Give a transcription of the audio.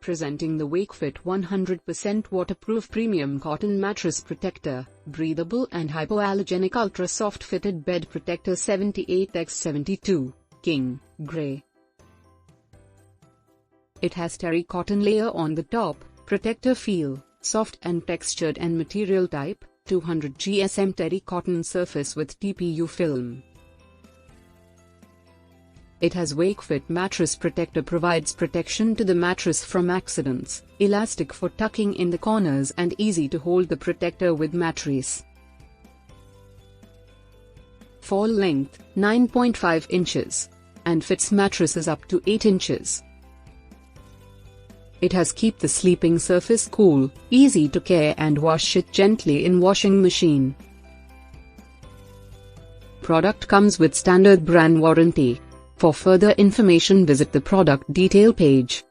Presenting the Wakefit 100% waterproof premium cotton mattress protector, breathable and hypoallergenic ultra soft fitted bed protector 78x72, King, Grey. It has terry cotton layer on the top, protector feel, soft and textured, and material type, 200 GSM terry cotton surface with TPU film. It has Wakefit mattress protector, provides protection to the mattress from accidents, elastic for tucking in the corners and easy to hold the protector with mattress. Fall length, 9.5 inches. And fits mattresses up to 8 inches. It has keep the sleeping surface cool, easy to care and wash it gently in washing machine. Product comes with standard brand warranty. For further information visit the product detail page.